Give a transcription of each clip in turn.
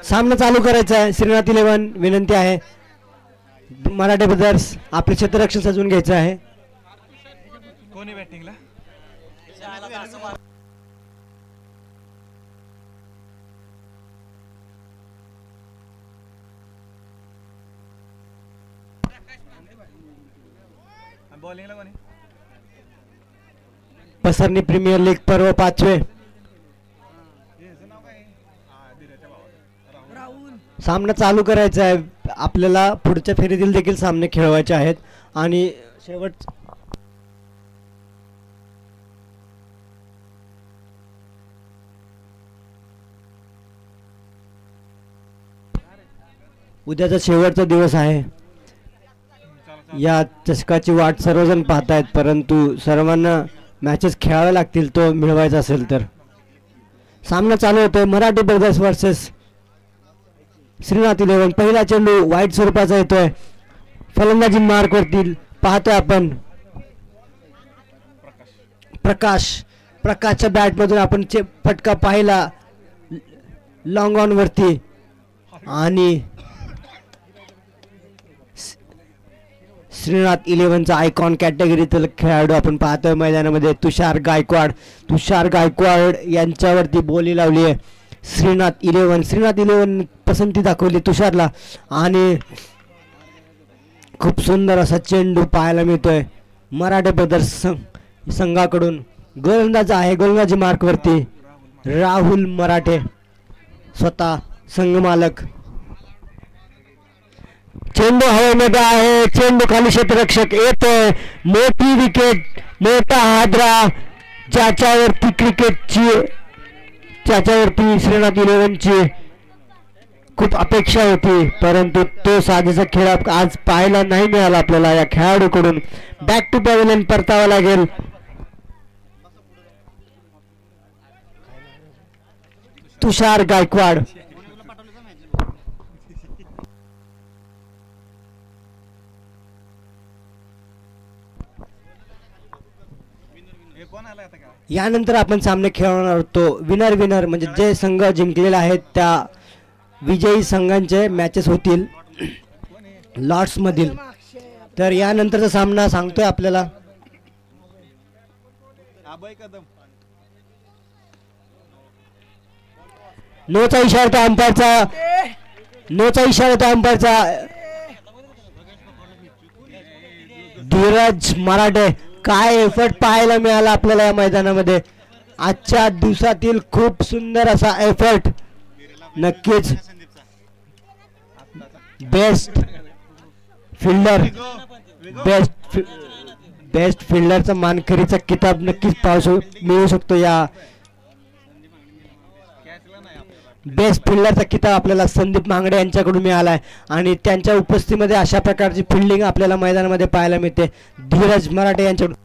सामना चालू करायचा आहे. श्रीनाथ 11 विनंती आहे मराठे ब्रदर्स आपले क्षेत्ररक्षण सजवून घ्यायचं आहे. कोणी बॅटिंगला बॉलिंगला कोणी पसरणी प्रीमियर लीग पर्व 5वे सामना चालू करायचा आहे. आपल्याला पुढच्या फेरीतील देखील सामने खेळवायचे आहेत आणि शेवट उद्याचा शेवटचा दिवस आहे. या चषकाची वाट सर्वजण पाहतायत परंतु सर्वांना मॅचेस खेळावे लागतील तो मिळवायचा असेल तर. सामना चालू होतोय मराठी ब्रदर्स वर्सेस श्रीनाथ 11. पहिला चेंडू वाईट स्वरूपाचा येतोय. फलंदाजी मार्क वरती पाहतोय आपण प्रकाशच्या बॅट मधून आपण फटका पाहिला लॉंग ऑन वरती आणि श्रीनाथ 11चा आयकॉन कॅटेगरीतील खेळाडू आपण पाहतोय मैदानामध्ये तुषार गायकवाड यांच्यावरती बोली लावली आहे. श्रीनाथ 11 पसंती दाखवली तुषारला आणि खूप सुंदर असा चेंडू पाहायला मिळतोय मराठे ब्रदर्स संघाकडून. गोलंदाज आहे गोलंदाजी मार्क वरती राहुल मराठे स्वतः संघ मालक. चेंडू हवेमध्ये आहे. चेंडू खाली क्षेत्ररक्षक येतोय. मोठी विकेट मोठा हादरा ज्याच्यावरती श्रीनाथ 11ची खूप अपेक्षा होती परंतु तो साजेसा खेळ आज पाहायला नाही मिळाला आपल्याला या खेळाडूकडून. बॅक टू पॅव्हिलियन परतावा लागेल. तुषार गायकवाड यानंतर आपण सामने खेळवणार होतो. विनर म्हणजे जे संघ जिंकलेले आहेत त्या विजयी संघांचे मॅचेस होतील लॉट्स मधील. तर यानंतरचा सामना सांगतोय आपल्याला नोचा इशारा अंपायरचा धीरज मराठे. काय एफर्ट पाहायला मिळाला आपल्याला या मैदानामध्ये. आजच्या दिवसातील खूप सुंदर असा एफर्ट. नक्कीच बेस्ट फिल्डरचा मानकरीचा किताब नक्कीच मिळू शकतो. या बेस्ट फिल्डरचा किताब आपल्याला संदीप मांगडे यांच्याकडून मिळाला आहे आणि त्यांच्या उपस्थितीमध्ये अशा प्रकारची फिल्डिंग आपल्याला मैदानामध्ये पाहायला मिळते धीरज मराठे यांच्याकडून.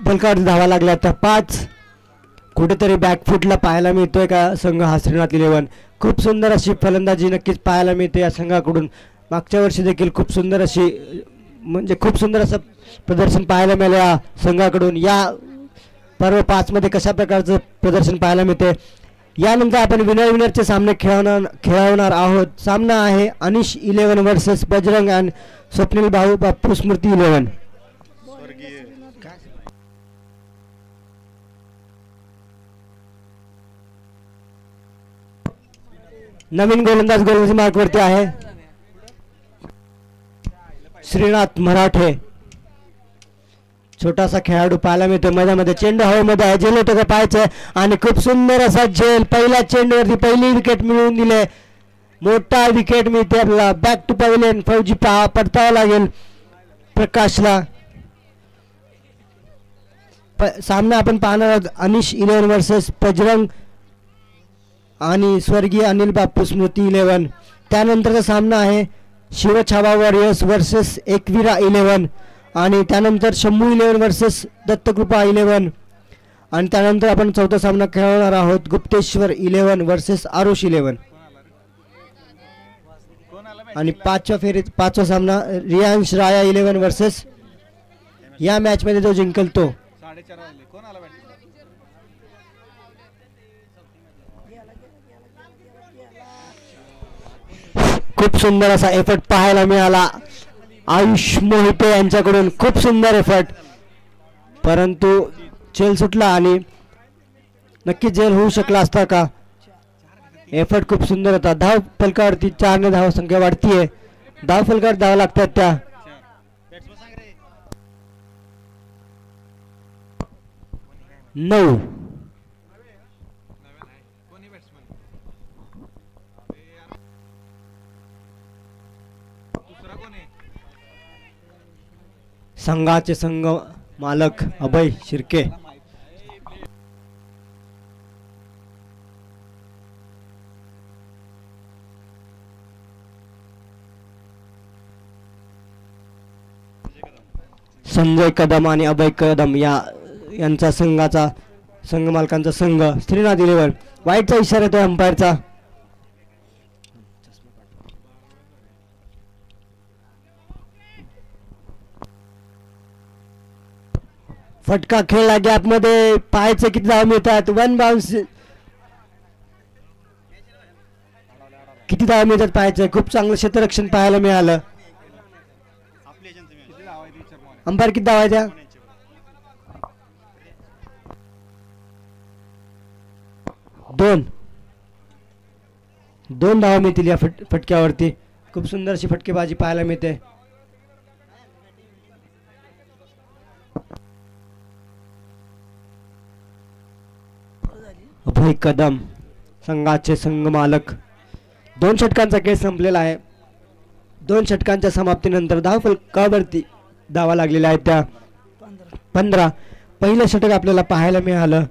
बलकावर धावा लागल्या तर 5 कुठेतरी बॅकफुटला पाहायला मिळतोय का संघ हा श्रीनाथ 11. खूप सुंदर अशी फलंदाजी नक्कीच पाहायला मिळते या संघाकडून. मागच्या वर्षी देखील खूप सुंदर असं प्रदर्शन पाहायला मिळालं या संघाकडून. या पर्व 5 मध्ये कशा प्रकारचं प्रदर्शन पाहायला मिळते. यानंतर आपण विनरचे सामने खेळवणार आहोत. सामना आहे अनिश 11 वर्सेस बजरंग अँड स्वप्नील भाऊ बापू स्मृती 11. नवीन गोलंदाजी मार्क वरती आहे श्रीनाथ मराठे. छोटासा खेळाडू पाहायला मिळतो मैदानामध्ये. चेंडू हवेमध्ये आहे, झेल होतं का पाहायचं आणि खूप सुंदर असा झेल. पहिल्या चेंडूवरती पहिली विकेट मिळवून दिले. मोठा विकेट मिळते आपल्याला. Back to pavilion. फौजी पडतावा लागेल प्रकाशला. सामना आपण पाहणार आहोत अनिश 11 वर्सेस बजरंग आणि स्वर्गीय अनिल बापू स्मृती 11. त्यानंतरचा सामना आहे शिवछावा वॉरियर्स वर्सेस एकविरा 11 आणि त्यानंतर शंभू 11 वर्सेस दत्तकृपा 11 आणि त्यानंतर आपण चौथा सामना खेळवणार आहोत गुप्तेश्वर 11 वर्सेस आरुष 11 आणि पाचवा सामना रियांश राया 11 वर्सेस या मॅच मध्ये जो जिंकल तो. 4:30 वाजले. कोण आला बॅटिंग? खूप सुंदर असा एफर्ट पाहायला मिळाला आयुष मोहिते यांच्याकडून. खूप सुंदर एफर्ट, परंतु झेल सुटला आणि नक्कीच झेल होऊ शकला असता का. एफर्ट खूप सुंदर होता. धाव फलकावरती 4 ने धाव संख्या वाढतीये. धाव फलकावर धावा लागतात त्या 9. कोणी बॅट्समन? दुसरा कोण आहे? संघाचे संघ मालक अभय शिर्के. संजय कदम आणि अभय कदम यांचा संघाचा संघ मालकांचा संघ. श्रीनाथ 11. वाईटचा इशारा येतोय अंपायरचा. फटका खेळला गॅप मध्ये. पाहायचे किती धाव मिळतात. 1 बाउन्स. किती धाव मिळतात पाहायचं. खूप चांगलं क्षेत्ररक्षण पाहायला मिळालं. किती धावा आहेत विचार मला. अंपायर किती धावा आहे त्या. 2 धावा मिळतील या फटक्यावरती. खूप सुंदर अशी फटकेबाजी पाहायला मिळते. अभय कदम संघाचे संघ मालक. 2 षटकांचा खेळ संपलेला आहे. 2 षटकांच्या समाप्तीनंतर धाव फलकावरती धावा लागलेल्या आहेत त्या 15. पहिलं षटक आपल्याला पाहायला मिळालं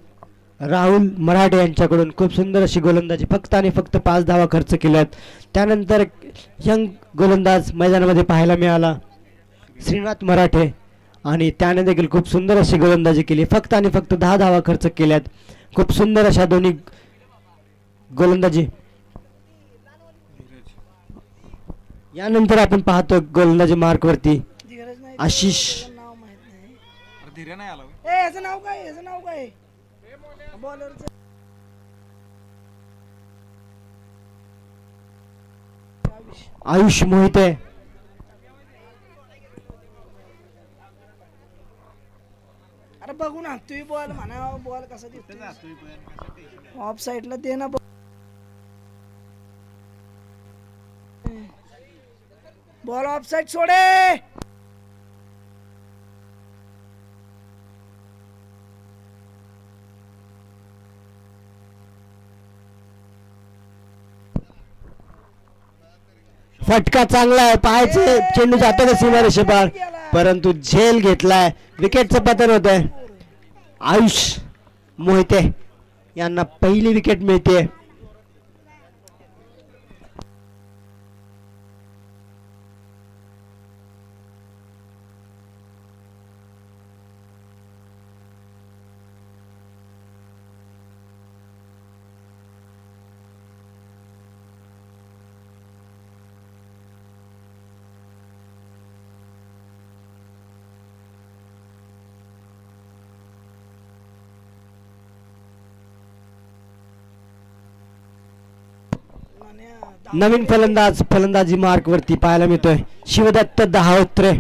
राहुल मराठे यांच्याकडून. खूप सुंदर अशी गोलंदाजी. फक्त आणि फक्त 5 धावा खर्च केल्यात. त्यानंतर यंग गोलंदाज मैदानामध्ये पाहायला मिळाला श्रीनाथ मराठे आणि त्याने देखील खूप सुंदर अशी गोलंदाजी केली. फक्त आणि फक्त 10 धावा खर्च केल्यात. खूप सुंदर अशा दोन्ही गोलंदाजी. यानंतर आपण पाहतो गोलंदाजी मार्क वरती आशिष. अरे धीरे नाही आला. याचं नाव काय? याचं नाव काय? बॉलरचं आयुष मोहिते. अरे बघू ना तुम्ही बॉल म्हणा. बॉल कसा दिसतो ऑफ साइडला दे ना. बॉल ऑफ साइड सोडे. फटका चांगला आहे. पाहायचे चेंडू जातो का सीमारेषेपार, परंतु झेल घेतलाय. विकेटचं पतन होत आहे. आयुष मोहिते यांना पहिली विकेट मिळते. नवीन फलंदाजी मार्क वरती पाहायला मिळतोय शिवदत्त दहावत्रे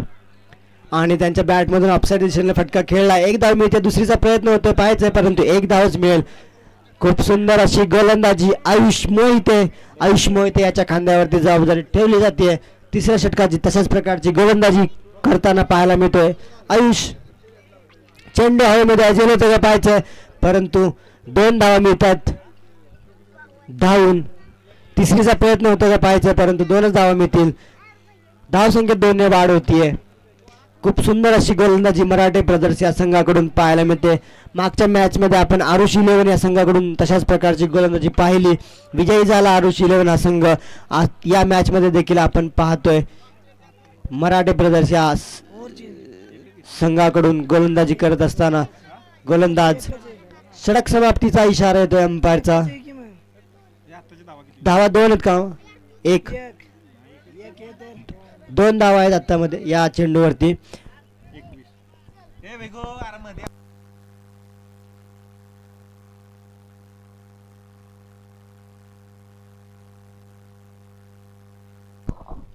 आणि त्यांच्या बॅट मधून अपसाइड दिशेने फटका खेळला. 1 धाव मिळते. दुसरीचा प्रयत्न होतोय पाहायचंय, परंतु 1 धावच मिळेल. खूप सुंदर अशी गोलंदाजी आयुष मोहिते याच्या खांद्यावरती जबाबदारी ठेवली जाते. तिसऱ्या षटकाची तशाच प्रकारची गोलंदाजी करताना पाहायला मिळतोय आयुष. चेंडू हवेमध्ये अजून होतं का पाहायचं, परंतु 2 धावा मिळतात धावून. तिसरीचा प्रयत्न होता का पाहायचा, परंतु 2च धावा मिळतील. धावसंख्येत 2 ने वाढ होतीये. खूप सुंदर अशी गोलंदाजी मराठे ब्रदर्स या संघाकडून पाहायला मिळते. मागच्या मॅचमध्ये आपण आरुष 11 या संघाकडून तशाच प्रकारची गोलंदाजी पाहिली. विजयी झाला आरुष 11 हा संघ. या मॅचमध्ये देखील आपण पाहतोय मराठे ब्रदर्स या संघाकडून गोलंदाजी करत असताना गोलंदाज षटक समाप्तीचा इशारा येतोय अंपायरचा. हे आत्ताची धावा किती? धावा 2 आहेत का? 1 2 धावा आहेत आत्तामध्ये या चेंडूवरती. 21. हे वेगो अरे मध्ये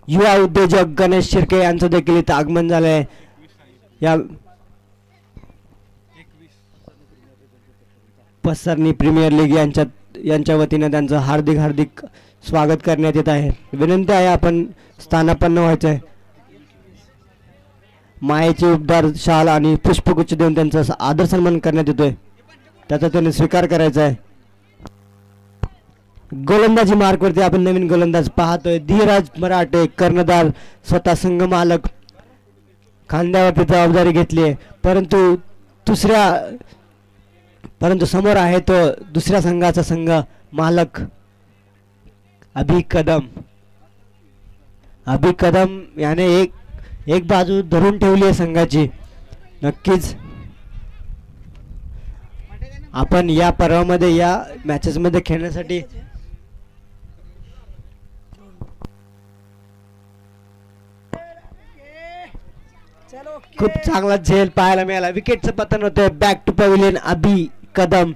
युवा उद्योजक गणेश शिर्के यांचं देखील इथं आगमन झालंय. या 21. पसरणी प्रीमियर लीग यांच्या वतीने त्यांचं हार्दिक स्वागत करण्यात येत आहे. विनंती आहे आपण स्थानापन्न व्हायचं आहे. मायेचे उबदार शाल आणि पुष्पगुच्छ देऊन त्यांचा आदर सन्मान करण्यात येतोय. त्याचा त्याने स्वीकार करायचा आहे. गोलंदाजी मार्कवरती आपण नवीन गोलंदाज पाहतोय. धीरज मराठे कर्णधार, स्वतः संघ मालक, खांद्यावरती जबाबदारी घेतली आहे. परंतु समोर आहे तो दुसऱ्या संघाचा संघ मालक अभि कदम याने एक बाजू धरून ठेवली आहे संघाची. नक्कीच आपण या पर्वामध्ये या मॅचेस मध्ये खेळण्यासाठी खूप चांगला झेल पाहायला मिळाला. विकेटचं पतन होतं. बॅक टू पॅव्हिलियन अभि कदम.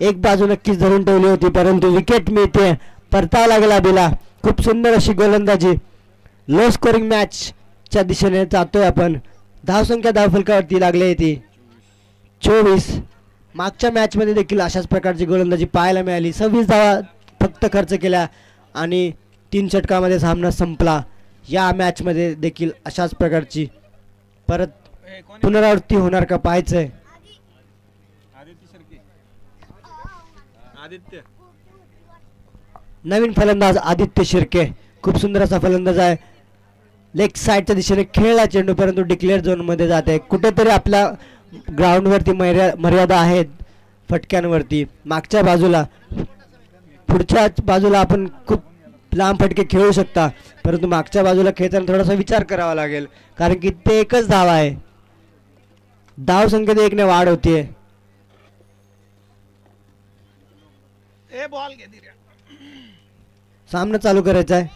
एक बाजू नक्कीच धरून ठेवली होती, परंतु विकेट मिळते. परतावा लागला अभिला. खूप सुंदर अशी गोलंदाजी. लो स्कोरिंग मॅच च्या दिशेने जातोय आपण. धावसंख्या धावफलकावरती लागली ती 24. मागच्या मॅच मध्ये देखील अशाच प्रकारची गोलंदाजी पाहायला मिळाली. 26 धावा फक्त खर्च केल्या आणि 3 षटकामध्ये सामना संपला. या मॅच मध्ये देखील अशाच प्रकारची परत हे कोण आहे? पुनरावृत्ती होणार का पाहायचंय. आदित्य शिर्के. आदित्य नवीन फलंदाज आदित्य शिर्के खूप सुंदर असा फलंदाज आहे. लेग साईडच्या दिशेने खेळला चेंडू, परंतु डिक्लेअर झोन मध्ये जात आहे. कुठेतरी आपल्या ग्राउंडवरती मर्यादा आहेत फटक्यांवरती. मागच्या बाजूला पुढच्या बाजूला आपण खूप लांब फटके खेळू शकता, परंतु मागच्या बाजूला खेळताना थोडासा विचार करावा लागेल, कारण की ते एकच धाव आहे. धाव संख्येत 1 ने वाढ होतीये. ए बॉल घे धीरे. सामना चालू करायचा आहे.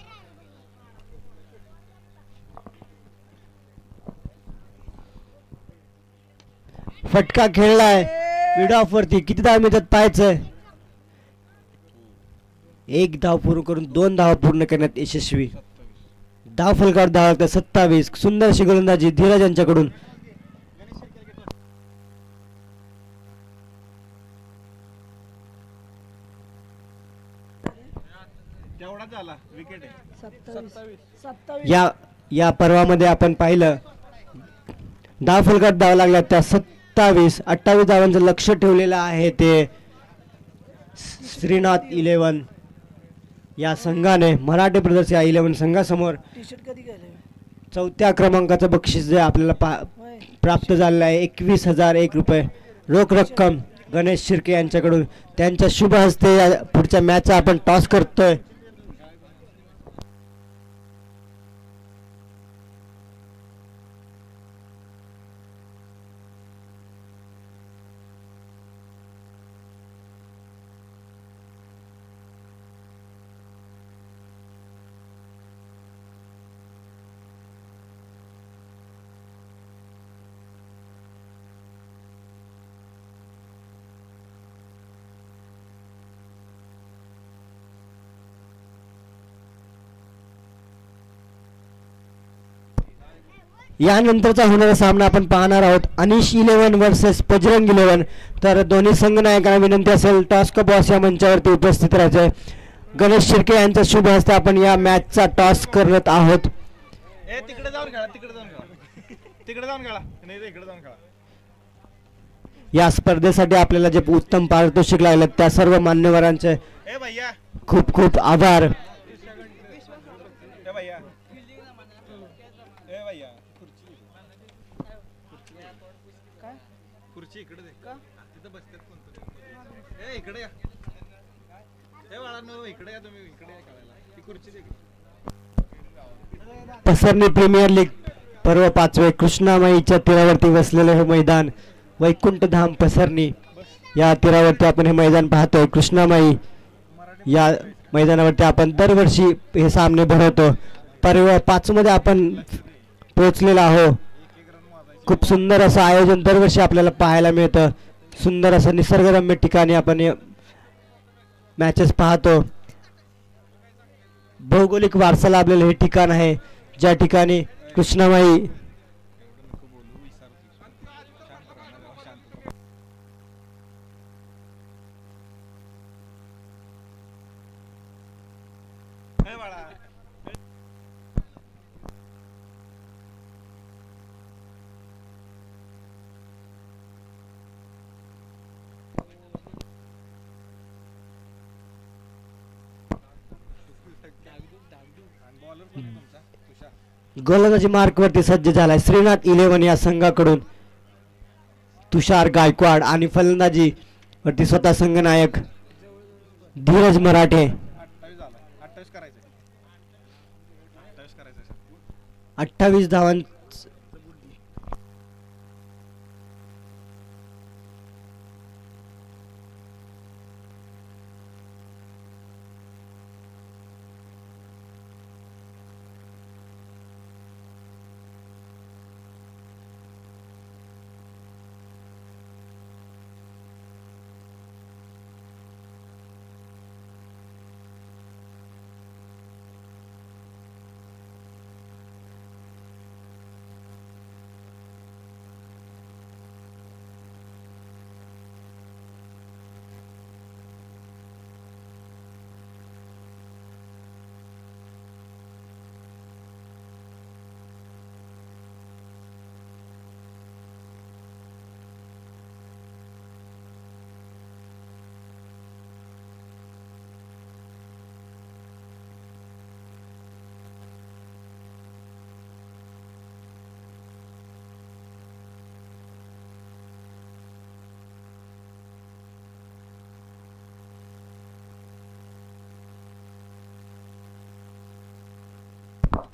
फटका खेळलाय मिड ऑफ वरती. किती धाव मिळतात पाहायचंय. 1 धाव पूर्ण करून 2 धावा पूर्ण करण्यात यशस्वी. धाव फलकावर धाव लागतात 27. सुंदर अशी गोलंदाजी धीरज यांच्याकडून. तेवढा झाला विकेट आहे. 27. या पर्वामध्ये आपण पाहिलं धाव फलकात धाव लागल्या त्या 28 धावांचं लक्ष ठेवलेलं आहे ते श्रीनाथ 11 या संघाने. मराठे ब्रदर्स या 11 संघासमोर टी शर्ट कधी गेले 4थ्या क्रमांकाचं बक्षीस जे आपल्याला प्राप्त झालेलं आहे 21,001 रुपये रोख रक्कम गणेश शिर्के यांच्याकडून. त्यांच्या शुभ हस्ते या पुढच्या मॅचचा आपण टॉस करतोय. यानंतरचा होणारा सामना आपण पाहणार आहोत अनिश 11 वर्सेस बजरंग 11. तर दोन्ही संघ नायकांना विनंती असेल टॉस का बॉस या मंचावरती उपस्थित राहायचंय. गणेश शिर्के यांच्या शुभ हस्ते आपण या मॅचचा टॉस करत आहोत. ए तिकडे जाऊन खेळा. तिकडे जाऊन खेळा. तिकडे जाऊन खेळा. नाही रे इकडे जाऊन खेळा. या स्पर्धेसाठी आपल्याला जे उत्तम पारितोषिक लागलं त्या सर्व मान्यवरांचे ए भैया खूप खूप आभार. ए भैया ए भैया खुर्ची इकडे दे तिथं बसतात कोणतरी. ए इकडे या ए बाळांनो इकडे या तुम्ही इकडे या खेळायला. ती खुर्ची दे. पसरणी प्रीमियर लीग पर्व 5वे कृष्णामाईच्या तीरावरती बसलेलं हे मैदान वैकुंठधाम पसरणी या तीरावरती आपण हे मैदान पाहतोय. कृष्णामाई या मैदानावरती आपण दरवर्षी हे सामने भरवतो. पर्व 5 मध्ये आपण पोहोचलेलो आहोत. खूप सुंदर असं आयोजन दरवर्षी आपल्याला पाहायला मिळतं. सुंदर असं निसर्गरम्य ठिकाणी आपण मॅचेस पाहतो. भौगोलिक वारसा लाभलेलं हे ठिकाण आहे ज्या ठिकाणी कृष्णामाई ए बाळा बॉलर कोण आहे तुमचा तुषार. गोलंदाजी मार्कवरती सज्ज झालाय श्रीनाथ 11 या संघाकडून तुषार गायकवाड आणि फलंदाजी वरती स्वतः संघनायक धीरज मराठे. 28 झाला. 28 करायचं 28 करायचं. 28 धावां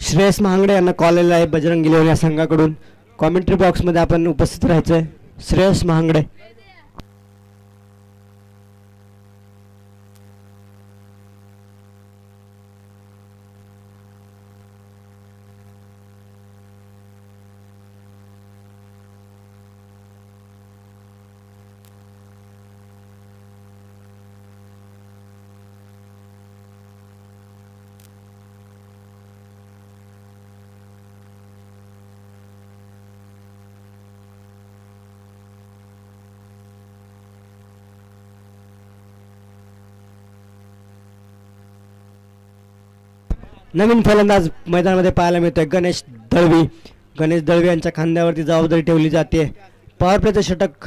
श्रेयस महांगडे यांना कॉल आलेला आहे बजरंगी लेवल या संघाकडून. कॉमेंट्री बॉक्समध्ये आपण उपस्थित राहायचंय. श्रेयस महांगडे. नवीन फलंदाज मैदानामध्ये पाहायला मिळतोय गणेश दळवी. गणेश दळवी यांच्या खांद्यावरती जबाबदारी ठेवली जाते. पॉवर प्लेचं षटक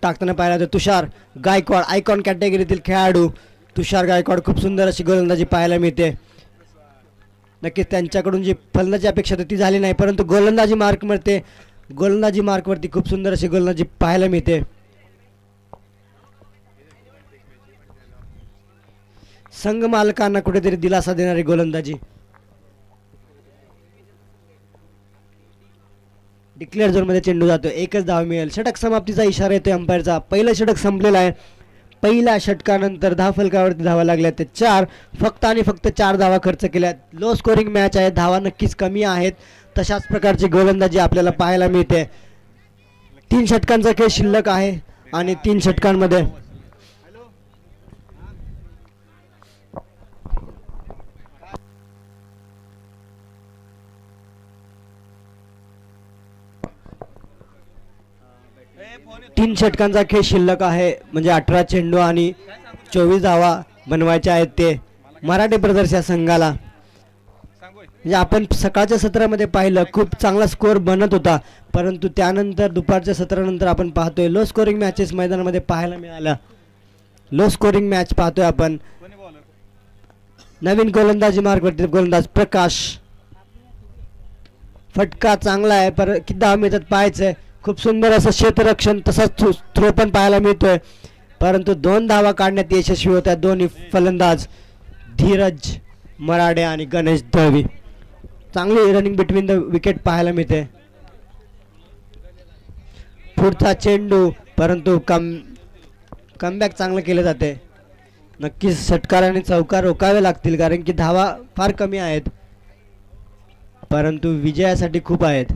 टाकताना पाहायला मिळतं तुषार गायकवाड. आयकॉन कॅटेगरीतील खेळाडू तुषार गायकवाड. खूप सुंदर अशी गोलंदाजी पाहायला मिळते. नक्कीच त्यांच्याकडून जी फलंदाजी अपेक्षा होती ती झाली नाही परंतु गोलंदाजी मार्कवरती खूप सुंदर अशी गोलंदाजी पाहायला मिळते. संघ मालकांना कुठेतरी दिलासा देणारी गोलंदाजी. डिक्लेअर झोनमध्ये चेंडू जातो. एकच धाव मिळेल. षटक समाप्तीचा इशारा येतोय अंपायरचा. पहिलं षटक संपलेलं आहे. पहिल्या षटकानंतर धाव फलकावरती धावा लागल्या ते 4. फक्त आणि फक्त 4 धावा खर्च केल्या. लो स्कोरिंग मॅच आहे. धावा नक्कीच कमी आहेत. तशाच प्रकारची गोलंदाजी आपल्याला पाहायला मिळते. 3 षटकांचा खेळ शिल्लक आहे आणि 3 षटकांमध्ये तीन षटकांचा खेळ शिल्लक आहे. म्हणजे 18 चेंडू आणि 24 धावा बनवायच्या आहेत ते मराठी ब्रदर्स या संघाला. सांगू म्हणजे आपण सकाळच्या सत्रामध्ये पाहिलं खूप चांगला स्कोअर बनत होता, परंतु त्यानंतर दुपारच्या सत्रानंतर आपण पाहतोय लो स्कोरिंग मॅचेस मैदानामध्ये पाहायला मिळाल्या. लो स्कोरिंग मॅच पाहतोय आपण. कोणी बॉलर? नवीन गोलंदाजी मार्गवरती गोलंदाज प्रकाश. फटका चांगला आहे, पर किती धावा मिळतात पाहायचंय. खूप सुंदर असं क्षेत्ररक्षण तसाच थ्रो पण पाहायला मिळतोय, परंतु 2 धावा काढण्यात यशस्वी होत्या दोन्ही फलंदाज धीरज मराडे आणि गणेश दळवी. चांगली रनिंग बिटवीन द विकेट पाहायला मिळते. पुढचा चेंडू, परंतु कमबॅक चांगलं केलं जाते. नक्कीच षटकार आणि चौकार रोकावे लागतील, कारण की धावा फार कमी आहेत, परंतु विजयासाठी खूप आहेत.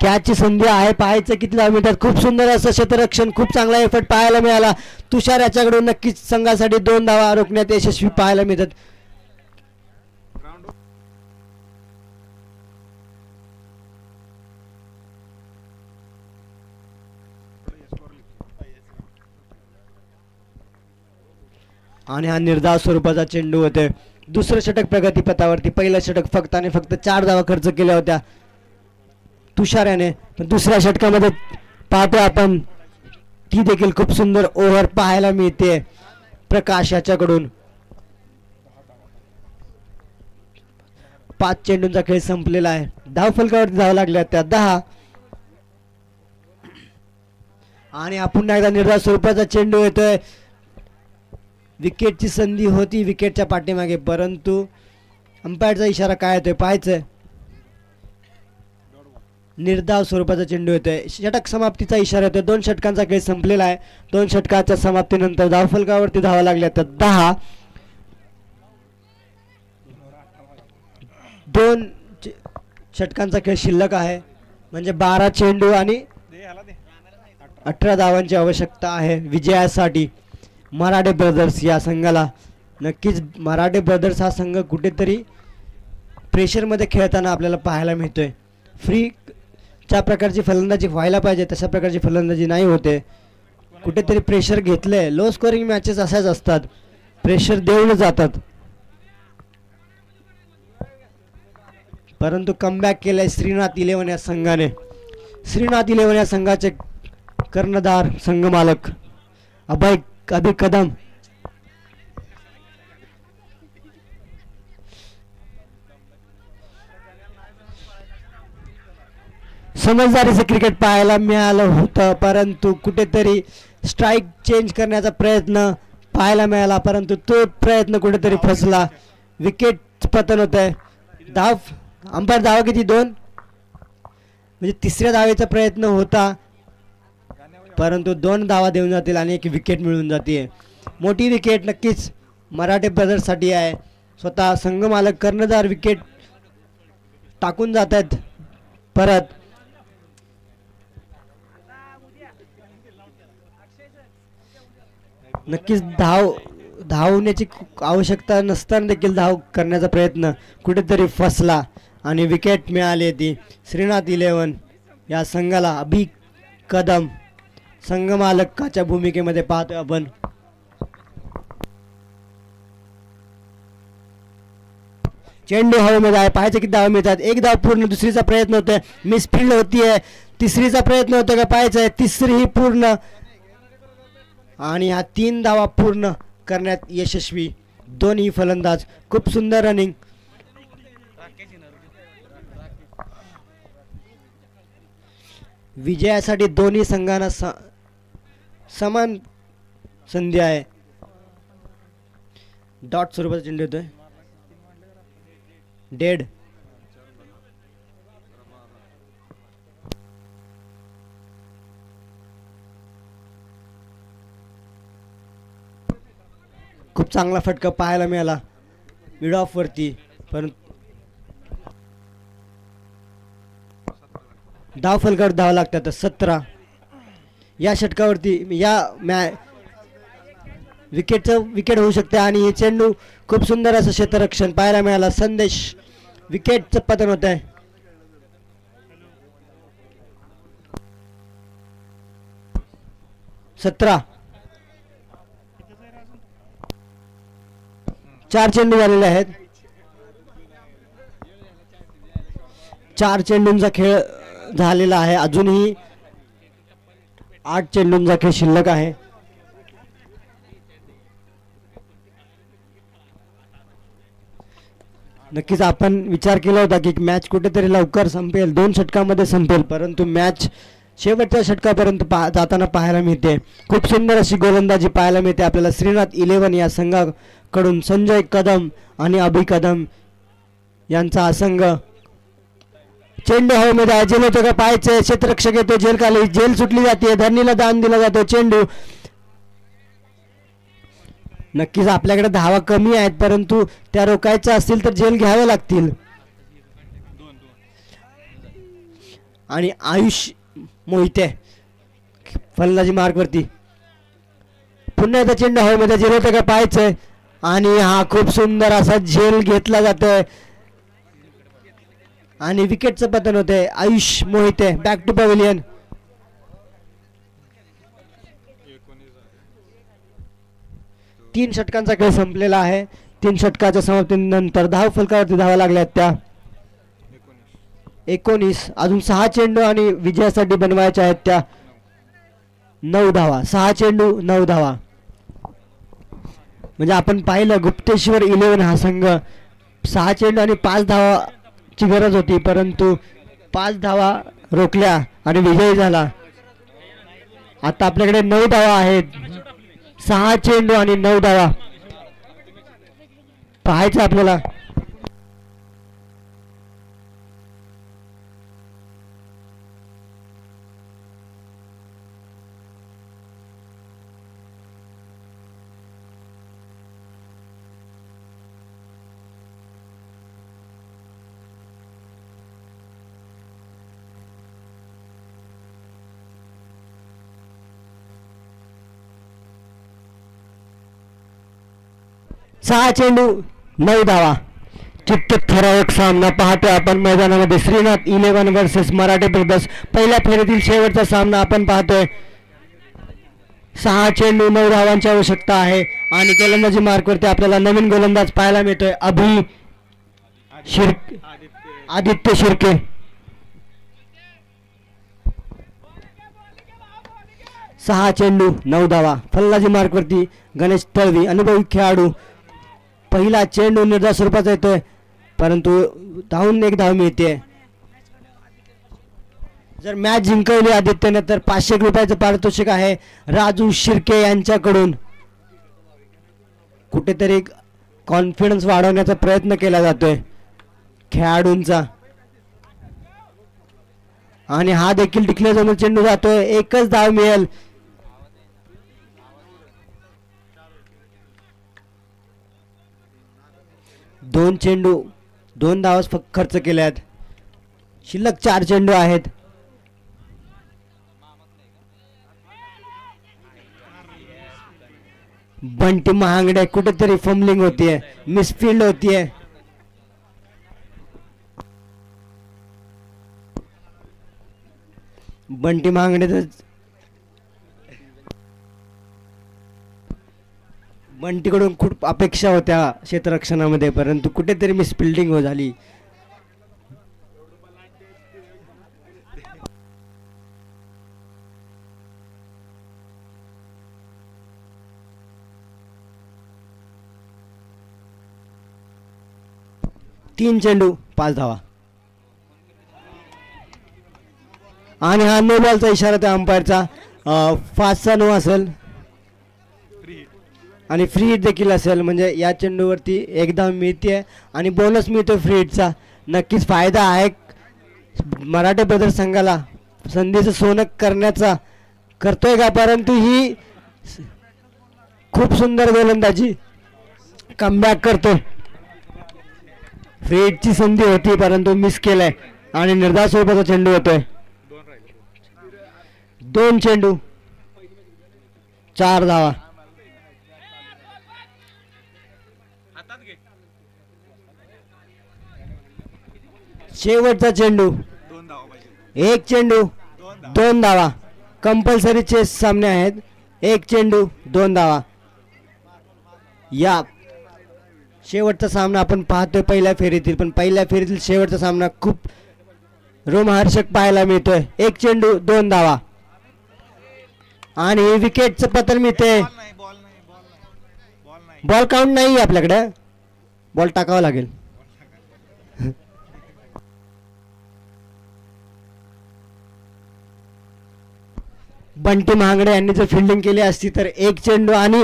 कॅचची संधी आहे, पाहायचं किती धावा मिळतात. खूप सुंदर असं क्षेत्ररक्षण, खूप चांगला एफर्ट पाहायला मिळाला. तुषार याच्याकडून नक्कीच संघासाठी 2 धावा रोखण्यात यशस्वी पाहायला मिळतात. आणि हा निर्धाव स्वरूपाचा चेंडू होते. दुसरं षटक प्रगतीपथावरती. पहिलं षटक फक्त आणि फक्त 4 धावा खर्च केल्या होत्या तुषार याने, पण दुसऱ्या षटकामध्ये पाहतो आपण ती देखील खूप सुंदर ओव्हर पाहायला मिळते प्रकाश याच्याकडून. 5 चेंडूंचा खेळ संपलेला आहे. धाव फलकावरती धावा लागल्या त्या 10. आणि पुन्हा एकदा निर्धाव स्वरूपाचा चेंडू येतोय. विकेटची संधी होती विकेटच्या पाठीमागे, परंतु अंपायरचा इशारा काय येतोय पाहायचंय. निर्धाव स्वरूपाचा चेंडू येतोय. षटक समाप्तीचा इशारा येतोय. 2 षटकांचा खेळ संपलेला आहे. 2 षटकाच्या समाप्तीनंतर धावफलकावरती धावा लागल्या तर 10. 2 षटकांचा खेळ शिल्लक आहे, म्हणजे 12 चेंडू आणि 18 धावांची आवश्यकता आहे विजयासाठी मराठे ब्रदर्स या संघाला. नक्कीच मराठे ब्रदर्स हा संघ कुठेतरी प्रेशरमध्ये खेळताना आपल्याला पाहायला मिळतोय. ज्या प्रकारची फलंदाजी व्हायला पाहिजे तशा प्रकारची फलंदाजी नाही होते. कुठेतरी प्रेशर घेतलंय. लो स्कोरिंग मॅचेस अशाच असतात, प्रेशर देऊन जातात. परंतु कमबॅक केलंय श्रीनाथ 11 या संघाने. श्रीनाथ 11 या संघाचे कर्णधार संघमालक अभि कदम. समजदारीचे क्रिकेट पाहायला मिळालं होतं, परंतु कुठेतरी स्ट्राईक चेंज करण्याचा प्रयत्न पाहायला मिळाला, परंतु तो प्रयत्न कुठेतरी फसला. विकेट पतन होत आहे. अंपायर धावा किती? 2. म्हणजे 3ऱ्या धावेचा प्रयत्न होता, परंतु 2 धावा देऊन जातील आणि 1 विकेट मिळून जाते. मोठी विकेट नक्कीच मराठे ब्रदर्ससाठी आहे. स्वतः संघमालक कर्णधार विकेट टाकून जात आहेत परत. नक्कीच धावण्याची आवश्यकता नसताना देखील धाव करण्याचा प्रयत्न कुठेतरी फसला आणि विकेट मिळाली ती श्रीनाथ 11 या संघाला. अभि कदम संघमालकाच्या भूमिकेमध्ये पाहतोय आपण. चेंडू हवेमध्ये आहे, पाहायचं किती धावा मिळतात. 1 धाव पूर्ण. दुसरीचा प्रयत्न होतोय, मिसफिल्ड होतीये. तिसरीचा प्रयत्न होतोय का पाहायचंय. तिसरी पूर्ण आणि हा 3 धावा पूर्ण करण्यात यशस्वी दोन्ही फलंदाज. खूप सुंदर रनिंग. विजयासाठी दोन्ही संघांना समान संधी आहे. डॉट स्वरूपाचा चेंडू येतोय. डेड. खूप चांगला फटका पाहायला मिळाला मिड ऑफ वरती, पण धाव फलकावर धावा लागतात 17. या षटकावरती या विकेट होऊ शकते आणि हे चेंडू खूप सुंदर असं क्षेत्ररक्षण पाहायला मिळाला. संदेश विकेटचं पतन होत आहे. सतरा 4 चेंडू झालेले आहेत. 4 चेंडूंचा खेळ झालेला आहे. अजूनही 8 चेंडूंचा खेळ शिल्लक आहे. नक्कीच आपण विचार केला होता की मॅच कुठेतरी लवकर संपेल, 2 षटकामध्ये संपेल, परंतु मॅच शेवटच्या षटकापर्यंत जाताना पाहायला मिळते. खूप सुंदर अशी गोलंदाजी पाहायला मिळते आपल्याला श्रीनाथ 11 या संघाकडून. संजय कदम आणि अभि कदम यांचा हा संघ. चेंडू हवेमध्ये आहे, जेल होतो का पाहायचं. क्षेत्ररक्षक येतो, जेल खाली, जेल सुटली जाते, धरणीला दान दिला जातो. चेंडू नक्कीच आपल्याकडे धावा कमी आहेत, परंतु त्या रोखायच्या असतील तर जेल घ्यावे लागतील. आणि आयुष मोहिते फलंदाजी मार्कवरती. पुन्हा एकदा चेंडू हवेमध्ये, जेल होतं का पाहायचंय आणि हा खूप सुंदर असा झेल घेतला जातोय आणि विकेटचं पतन होते. Ayush Mohite back to pavilion. 3 षटकांचा खेळ संपलेला आहे. 3 षटकाच्या समाप्तीनंतर धाव फलकावरती धावा लागल्या त्या 19. अजून 6 चेंडू आणि विजयासाठी बनवायच्या आहेत त्या 9 धावा. 6 चेंडू 9 धावा. म्हणजे आपण पाहिलं गुप्तेश्वर 11 हा संघ 6 चेंडू आणि 5 धावाची गरज होती, परंतु 5 धावा रोखल्या आणि विजयी झाला. आता आपल्याकडे 9 धावा आहेत. 6 चेंडू आणि 9 धावा पाहायचं आपल्याला. सहा चेंडू 9 धावा. चित्तित ठराविक सामना पाहतोय आपण मैदानामध्ये. श्रीनाथ 11 वर्सेस मराठे ब्रदर्स. पहिल्या फेरीतील शेवटचा सामना आपण पाहतोय. 6 चेंडू 9 धावांची आवश्यकता आहे आणि गोलंदाजी मार्कवरती आपल्याला नवीन गोलंदाज पाहायला मिळतोय. आदित्य शिर्के. सहा चेंडू 9 धावा. फलंदाजी मार्कवरती गणेश तळवी अनुभवी खेळाडू. पहिला चेंडू निर्धार स्वरूपाचा येतोय, परंतु धावून 1 धाव मिळते. जर मॅच जिंकवली आदित्यने तर 500 रुपयाचं पारितोषिक आहे राजू शिर्के यांच्याकडून. कुठेतरी कॉन्फिडन्स वाढवण्याचा प्रयत्न केला जातोय खेळाडूंचा आणि हा देखील टिकल्या जमून चेंडू जातोय. 1च धाव मिळेल. दोन चेंडू 2 धावाच फक्त खर्च केल्यात. शिल्लक 4 चेंडू आहेत. बंटी महांगडे कुठेतरी फंबलिंग होतीये, मिसफील्ड होतीये. बंटी महांगडे बंटीकडून खूप अपेक्षा होत्या क्षेत्ररक्षणामध्ये, परंतु कुठेतरी मिसफिल्डिंग झाली. तीन चेंडू 5 धावा आणि हा नो बॉलचा इशारा त्या अंपायरचा. 5चा नो असेल आणि फ्री हिट देखील असेल, म्हणजे या चेंडूवरती 1 धाव मिळते आणि बोनस मिळतो फ्री हिटचा. नक्कीच फायदा आहे मराठे ब्रदर्स संघाला. संधीचं सोनं करण्याचा करतोय का, परंतु ही खूप सुंदर गोलंदाजी कमबॅक करतो. फ्री हिटची संधी होती परंतु मिस केलाय आणि निर्धार स्वरूपाचा चेंडू होतोय. 2 चेंडू 4 धावा. शेवटचा चेंडू 1 चेंडू 2 धावा. कंपल्सरी चेस सामने आहेत. 1 चेंडू 2 धावा. या शेवटचा सामना आपण पाहतोय पहिल्या फेरीतील, पण पहिल्या फेरीतील शेवटचा सामना खूप रोमहर्षक पाहायला मिळतोय. एक चेंडू 2 धावा आणि विकेटचं पतन मिळते. बॉल नाही बॉल नाही बॉल नाही बॉल नाही. बॉल काउंट नाही आपल्याकडे, बॉल टाकावा लागेल. बंटी महागडे यांनी जर फिल्डिंग केली असती तर एक चेंडू आणि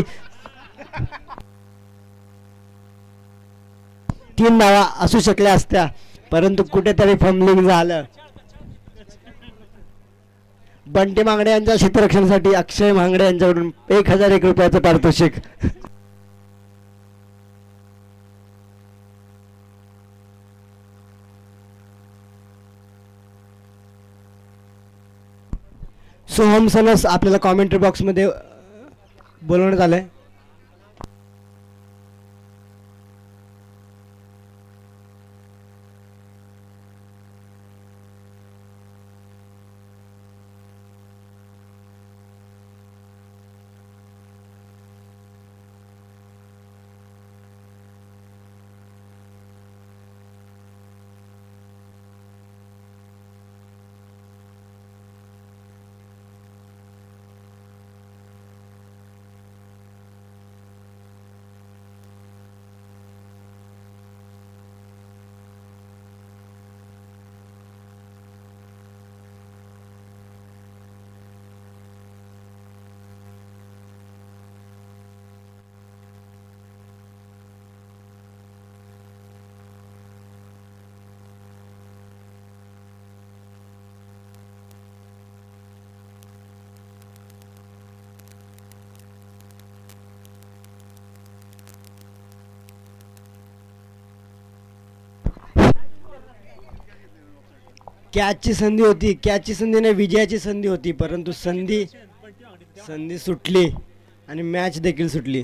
3 धावा असू शकल्या असत्या, परंतु कुठेतरी फंबलिंग झालं. बंटी महागडे यांच्या क्षेत्ररक्षणासाठी अक्षय महागडे यांच्याकडून 1001 रुपयाचं पारितोषिक. सोहम सनस आपल्याला कॉमेंट्री बॉक्समध्ये बोलवण्यात आलंय. कॅचची संधी होती, कॅचची संधी नाही विजयाची संधी होती, परंतु संधी सुटली आणि मॅच देखील सुटली.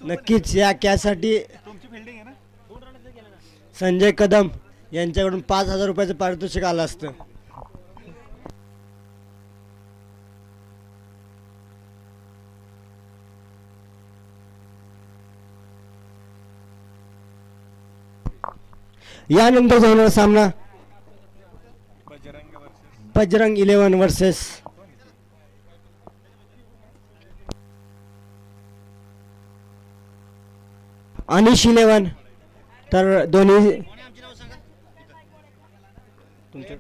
नक्कीच या कॅचसाठी तुमची फिल्डिंग आहे ना. संजय कदम यांच्याकडून 5000 रुपयाचं पारितोषिक आलं असतं. यानंतर होणारा सामना बजरंग 11 वर्सेस अनिश 11. तर दोन्ही तुमचे